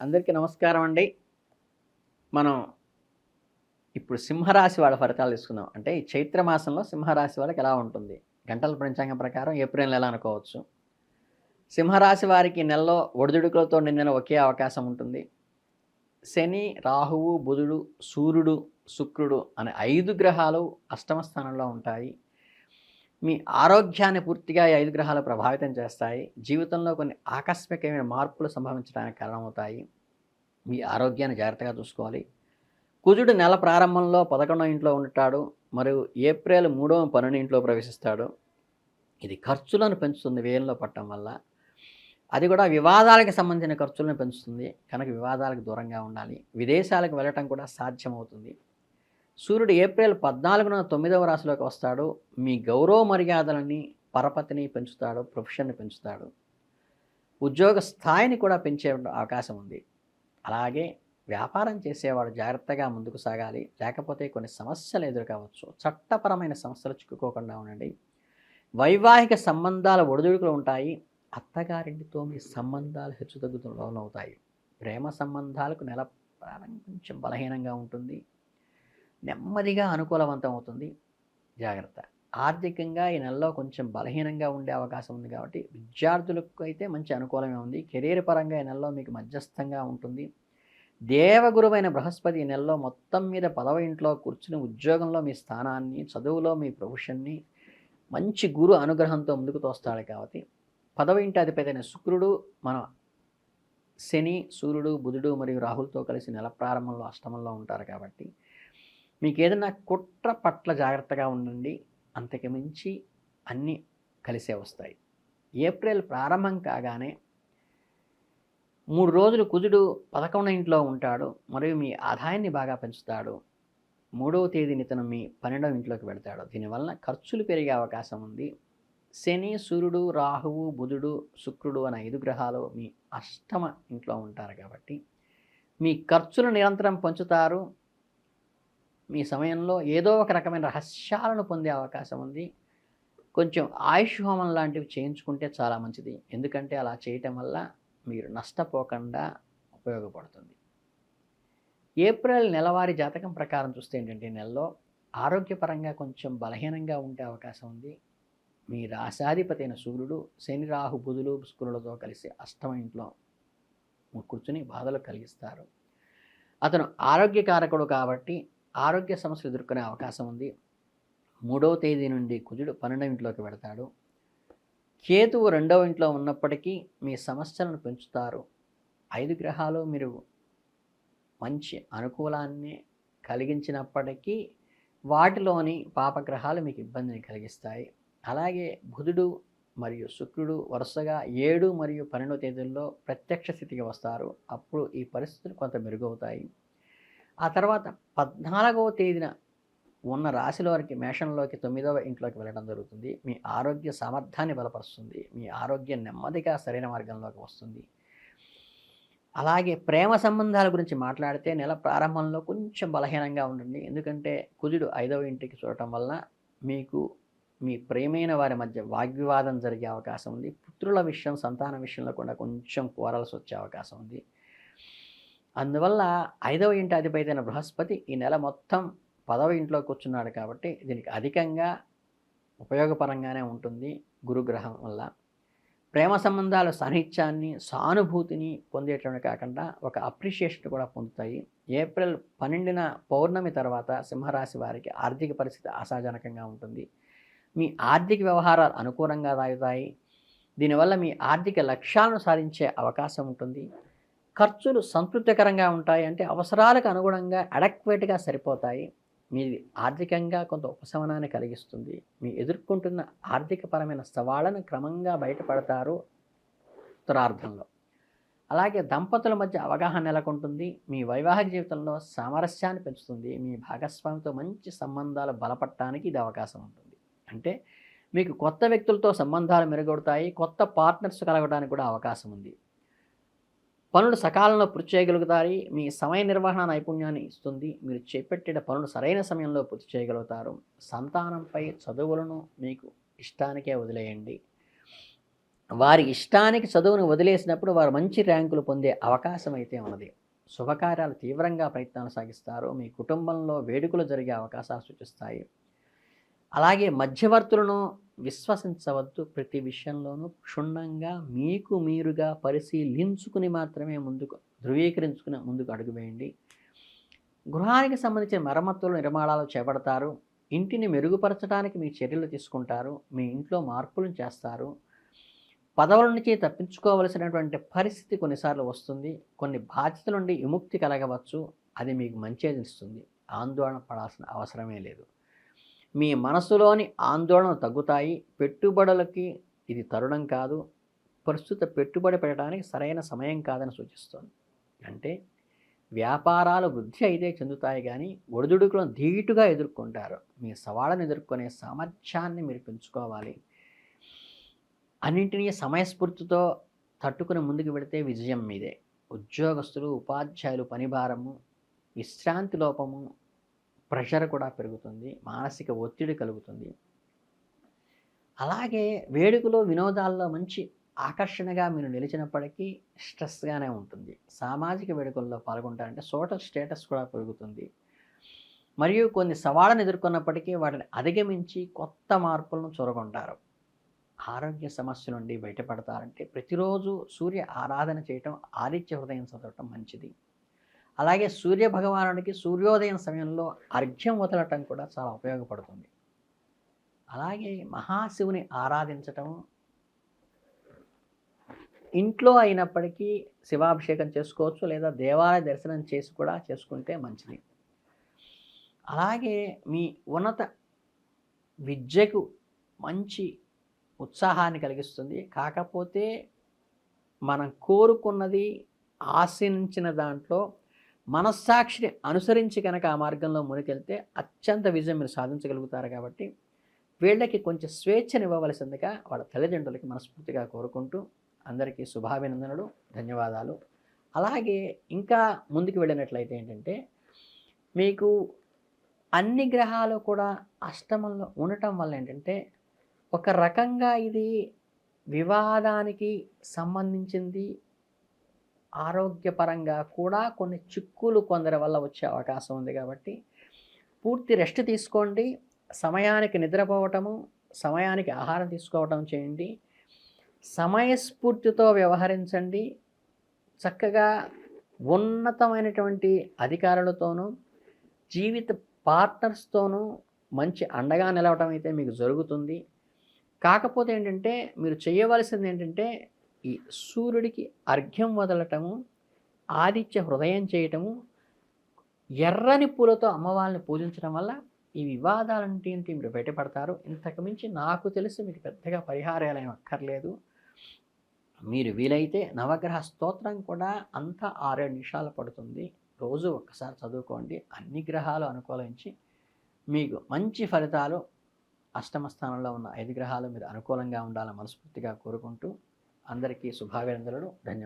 అందరికీ నమస్కారం అండి. మనం ఇప్పుడు సింహరాశి వాళ్ళ ఫలితాలు తీసుకుందాం. అంటే ఈ చైత్ర మాసంలో సింహరాశి వాళ్ళకి ఎలా ఉంటుంది? గంటల పంచాంగం ప్రకారం ఏప్రిల్ నెల అనుకోవచ్చు. సింహరాశి వారికి ఈ నెలలో ఒడిదుడుకులతో నిండిన ఒకే అవకాశం ఉంటుంది. శని, రాహువు, బుధుడు, సూర్యుడు, శుక్రుడు అనే 5 గ్రహాలు అష్టమ స్థానంలో ఉంటాయి. మీ ఆరోగ్యాన్ని పూర్తిగా ఈ 5 గ్రహాలు ప్రభావితం చేస్తాయి. జీవితంలో కొన్ని ఆకస్మికమైన మార్పులు సంభవించడానికి కారణమవుతాయి. మీ ఆరోగ్యాన్ని జాగ్రత్తగా చూసుకోవాలి. కుజుడు నెల ప్రారంభంలో 11వ ఇంట్లో ఉంటాడు. మరియు ఏప్రిల్ 3వ 12 ఇంట్లో ప్రవేశిస్తాడు. ఇది ఖర్చులను పెంచుతుంది వ్యయంలో పడటం వల్ల. అది కూడా వివాదాలకు సంబంధించిన ఖర్చులను పెంచుతుంది. కనుక వివాదాలకు దూరంగా ఉండాలి. విదేశాలకు వెళ్ళటం కూడా సాధ్యమవుతుంది. సూర్యుడు ఏప్రిల్ 14న 9వ రాశిలోకి వస్తాడు. మీ గౌరవ మర్యాదలని, పరపతిని పెంచుతాడు. ప్రొఫెషన్‌ని పెంచుతాడు. ఉద్యోగ స్థాయిని కూడా పెంచే అవకాశం ఉంది. అలాగే వ్యాపారం చేసేవాడు జాగ్రత్తగా ముందుకు సాగాలి. లేకపోతే కొన్ని సమస్యలు ఎదురుకావచ్చు. చట్టపరమైన సమస్యలు చిక్కుకోకుండా ఉండండి. వైవాహిక సంబంధాల ఒడిదుడుకులు ఉంటాయి. అత్తగారింటితో మీ సంబంధాలు హెచ్చుతగ్గులకు లోనవుతాయి. ప్రేమ సంబంధాలకు నెల ప్రారంభం కొంచెం బలహీనంగా ఉంటుంది. నెమ్మదిగా అనుకూలవంతం అవుతుంది. జాగ్రత్త. ఆర్థికంగా ఈ నెలలో కొంచెం బలహీనంగా ఉండే అవకాశం ఉంది కాబట్టి విద్యార్థులకు అయితే మంచి అనుకూలమే ఉంది. కెరీర్ పరంగా ఈ నెలలో మీకు మధ్యస్థంగా ఉంటుంది. దేవగురువైన బృహస్పతి ఈ నెలలో మొత్తం మీద 10వ ఇంట్లో కూర్చుని ఉద్యోగంలో మీ స్థానాన్ని, చదువులో మీ ప్రొఫెషన్ని మంచి గురు అనుగ్రహంతో ముందుకు తోస్తాడు కాబట్టి 10వ ఇంటి అధిపతైన శుక్రుడు మన శని, సూర్యుడు, బుధుడు మరియు రాహులతో కలిసి నెల ప్రారంభంలో అష్టమంలో ఉంటారు కాబట్టి మీకు ఏదైనా కుట్ర పట్ల జాగ్రత్తగా ఉండండి. అంతకు మించి అన్నీ కలిసే వస్తాయి. ఏప్రిల్ ప్రారంభం కాగానే 3 రోజులు కుజుడు 11వ ఇంట్లో ఉంటాడు. మరియు మీ ఆదాయాన్ని బాగా పెంచుతాడు. 3వ తేదీన ఇతను మీ 12వ ఇంట్లోకి వెళ్తాడు. దీనివలన ఖర్చులు పెరిగే అవకాశం ఉంది. శని, సూర్యుడు, రాహువు, బుధుడు, శుక్రుడు అనే 5 గ్రహాలు మీ అష్టమ ఇంట్లో ఉంటారు కాబట్టి మీ ఖర్చులు నిరంతరం పెంచుతారు. మీ సమయంలో ఏదో ఒక రకమైన రహస్యాలను పొందే అవకాశం ఉంది. కొంచెం ఆయుష్ హోమం లాంటివి చేయించుకుంటే చాలా మంచిది. ఎందుకంటే అలా చేయటం వల్ల మీరు నష్టపోకుండా ఉపయోగపడుతుంది. ఏప్రిల్ నెలవారీ జాతకం ప్రకారం చూస్తే ఏంటంటే నెలలో ఆరోగ్యపరంగా కొంచెం బలహీనంగా ఉండే అవకాశం ఉంది. మీ రాశాధిపతి అయిన సూర్యుడు శని, రాహు, బుధులు, శుక్రులతో కలిసి అష్టమ ఇంట్లో కూర్చుని బాధలు కలిగిస్తారు. అతను ఆరోగ్యకారకుడు కాబట్టి ఆరోగ్య సమస్యలు ఎదుర్కొనే అవకాశం ఉంది. 3వ తేదీ నుండి కుజుడు 12వ ఇంట్లోకి వెళతాడు. కేతువు 2వ ఇంట్లో ఉన్నప్పటికీ మీ సమస్యలను పెంచుతారు. 5 గ్రహాలు మీరు మంచి అనుకూలాన్ని కలిగించినప్పటికీ వాటిలోని పాపగ్రహాలు మీకు ఇబ్బందిని కలిగిస్తాయి. అలాగే బుధుడు మరియు శుక్రుడు వరుసగా 7 మరియు 12వ తేదీల్లో ప్రత్యక్ష స్థితికి వస్తారు. అప్పుడు ఈ పరిస్థితులు కొంత మెరుగవుతాయి. ఆ తర్వాత 14వ తేదీన ఉన్న రాశిలోకి మేషంలోకి 9వ ఇంట్లోకి వెళ్ళడం జరుగుతుంది. మీ ఆరోగ్య సామర్థ్యాన్ని బలపరుస్తుంది. మీ ఆరోగ్యం నెమ్మదిగా సరైన మార్గంలోకి వస్తుంది. అలాగే ప్రేమ సంబంధాల గురించి మాట్లాడితే నెల ప్రారంభంలో కొంచెం బలహీనంగా ఉండండి. ఎందుకంటే కుజుడు 5వ ఇంటికి చూడటం వల్ల మీకు మీ ప్రేమైన వారి మధ్య వాగ్వివాదం జరిగే అవకాశం ఉంది. పుత్రుల విషయం, సంతాన విషయంలో కూడా కొంచెం కోరల్సి వచ్చే అవకాశం ఉంది. అందువల్ల 5వ ఇంటి అధిపతి అయిన బృహస్పతి ఈ నెల మొత్తం 10వ ఇంట్లో కూర్చున్నాడు కాబట్టి దీనికి అధికంగా ఉపయోగపరంగానే ఉంటుంది. గురుగ్రహం వల్ల ప్రేమ సంబంధాలు సాన్నిధ్యాన్ని, సానుభూతిని పొందేటమే కాకుండా ఒక అప్రిషియేషన్ కూడా పొందుతాయి. ఏప్రిల్ 12న పౌర్ణమి తర్వాత సింహరాశి వారికి ఆర్థిక పరిస్థితి ఆశాజనకంగా ఉంటుంది. మీ ఆర్థిక వ్యవహారాలు అనుకూలంగా సాగుతాయి. దీనివల్ల మీ ఆర్థిక లక్ష్యాలను సాధించే అవకాశం ఉంటుంది. ఖర్చులు సంతృప్తికరంగా ఉంటాయి. అంటే అవసరాలకు అనుగుణంగా అడక్వేట్గా సరిపోతాయి. మీది ఆర్థికంగా కొంత ఉపశమనాన్ని కలిగిస్తుంది. మీ ఎదుర్కొంటున్న ఆర్థికపరమైన సవాళ్ళను క్రమంగా బయటపడతారు ఉత్తరార్ధంలో. అలాగే దంపతుల మధ్య అవగాహన నెలకొంటుంది. మీ వైవాహిక జీవితంలో సామరస్యాన్ని పెంచుతుంది. మీ భాగస్వామితో మంచి సంబంధాలు బలపడటానికి ఇది అవకాశం ఉంటుంది. అంటే మీకు కొత్త వ్యక్తులతో సంబంధాలు మెరుగవుతాయి. కొత్త పార్ట్నర్స్ కలగడానికి కూడా అవకాశం ఉంది. పనులు సకాలంలో పూర్తి చేయగలుగుతారు. మీ సమయ నిర్వహణ నైపుణ్యాన్ని ఇస్తుంది. మీరు చేపట్టిన పనులు సరైన సమయంలో పూర్తి చేయగలుగుతారు. సంతానంపై చదువులను మీకు ఇష్టానికే వదిలేయండి. వారి ఇష్టానికి చదువును వదిలేసినప్పుడు వారు మంచి ర్యాంకులు పొందే అవకాశం అయితే ఉన్నది. శుభకార్యాలు తీవ్రంగా ప్రయత్నాలు సాగిస్తారు. మీ కుటుంబంలో వేడుకలు జరిగే అవకాశాలు సూచిస్తాయి. అలాగే మధ్యవర్తులను విశ్వసించవద్దు. ప్రతి విషయంలోనూ క్షుణ్ణంగా మీకు మీరుగా పరిశీలించుకుని మాత్రమే ధృవీకరించుకుని ముందుకు అడుగు వేయండి. గృహానికి సంబంధించిన మరమ్మతులు నిర్మాణాలు చేపడతారు. ఇంటిని మెరుగుపరచడానికి మీ చర్యలు తీసుకుంటారు. మీ ఇంట్లో మార్పులను చేస్తారు. పదవుల నుంచి తప్పించుకోవలసినటువంటి పరిస్థితి కొన్నిసార్లు వస్తుంది. కొన్ని బాధ్యతల నుండి విముక్తి కలగవచ్చు. అది మీకు మంచినిస్తుంది. ఆందోళన పడాల్సిన అవసరమే లేదు. మీ మనసులోని ఆందోళనలు తగ్గుతాయి. పెట్టుబడులకి ఇది తరుణం కాదు. ప్రస్తుత పెట్టుబడి పెట్టడానికి సరైన సమయం కాదని సూచిస్తుంది. అంటే వ్యాపారాలు వృద్ధి అయితే చెందుతాయి, కానీ ఒడిదుడుకులను ధీటుగా ఎదుర్కొంటారు. మీ సవాళ్ళను ఎదుర్కొనే సామర్థ్యాన్ని మీరు పెంచుకోవాలి. అన్నింటినీ సమయస్ఫూర్తితో తట్టుకుని ముందుకు వెళితే విజయం మీదే. ఉద్యోగస్తులు, ఉపాధ్యాయులు పనిభారము, విశ్రాంతి లోపము, ప్రెషర్ కూడా పెరుగుతుంది. మానసిక ఒత్తిడి కలుగుతుంది. అలాగే వేడుకలు, వినోదాల్లో మంచి ఆకర్షణగా మీరు నిలిచినప్పటికీ స్ట్రెస్గానే ఉంటుంది. సామాజిక వేడుకల్లో పాల్గొంటారంటే సోషల్ స్టేటస్ కూడా పెరుగుతుంది. మరియు కొన్ని సవాళ్ళను ఎదుర్కొన్నప్పటికీ వాటిని అధిగమించి కొత్త మార్పులను చొరగొంటారు. ఆరోగ్య సమస్య నుండి బయటపడతారంటే ప్రతిరోజు సూర్య ఆరాధన చేయటం, ఆదిత్య హృదయం చదవటం మంచిది. అలాగే సూర్య భగవానుడికి సూర్యోదయం సమయంలో అర్ఘ్యం వదలటం కూడా చాలా ఉపయోగపడుతుంది. అలాగే మహాశివుని ఆరాధించటం, ఇంట్లో అయినప్పటికీ శివాభిషేకం చేసుకోవచ్చు, లేదా దేవాలయ దర్శనం చేసి కూడా చేసుకుంటే మంచిది. అలాగే మీ ఉన్నత విద్యకు మంచి ఉత్సాహాన్ని కలిగిస్తుంది. కాకపోతే మనం కోరుకున్నది, ఆశించిన దాంట్లో మనస్సాక్షిని అనుసరించి కనుక ఆ మార్గంలో మునికెళ్తే అత్యంత విజయం మీరు సాధించగలుగుతారు. కాబట్టి వీళ్ళకి కొంచెం స్వేచ్ఛనివ్వవలసిందిగా వాళ్ళ తల్లిదండ్రులకి మనస్ఫూర్తిగా కోరుకుంటూ అందరికీ శుభాభినందనలు, ధన్యవాదాలు. అలాగే ఇంకా ముందుకు వెళ్ళినట్లయితే ఏంటంటే, మీకు అన్ని గ్రహాలు కూడా అష్టమంలో ఉండటం వల్ల ఏంటంటే, ఒక రకంగా ఇది వివాదానికి సంబంధించింది. ఆరోగ్యపరంగా కూడా కొన్ని చిక్కులు కొందరి వల్ల వచ్చే అవకాశం ఉంది. కాబట్టి పూర్తి రెస్ట్ తీసుకోండి. సమయానికి నిద్రపోవటము, సమయానికి ఆహారం తీసుకోవటం చేయండి. సమయస్ఫూర్తితో వ్యవహరించండి. చక్కగా ఉన్నతమైనటువంటి అధికారులతోనూ, జీవిత పార్ట్నర్స్తోనూ మంచి అండగా నిలవటం అయితే మీకు జరుగుతుంది. కాకపోతే ఏంటంటే, మీరు చేయవలసింది ఏంటంటే, ఈ సూర్యుడికి అర్ఘ్యం వదలటము, ఆదిత్య హృదయం చేయటము, ఎర్రని పూలతో అమ్మవారిని పూజించడం వల్ల ఈ వివాదాలంటి మీరు బయటపడతారు. ఇంతకు మించి నాకు తెలిసి మీకు పెద్దగా పరిహారాలు ఏమి అక్కర్లేదు. మీరు వీలైతే నవగ్రహ స్తోత్రం కూడా అంతా 6-7 నిమిషాలు పడుతుంది. రోజు ఒక్కసారి చదువుకోండి. అన్ని గ్రహాలు అనుకూలించి మీకు మంచి ఫలితాలు, అష్టమ స్థానంలో ఉన్న 5 గ్రహాలు మీరు అనుకూలంగా ఉండాలని మనస్ఫూర్తిగా కోరుకుంటూ అందరికీ శుభాభినందనలు, ధన్యవాదాలు.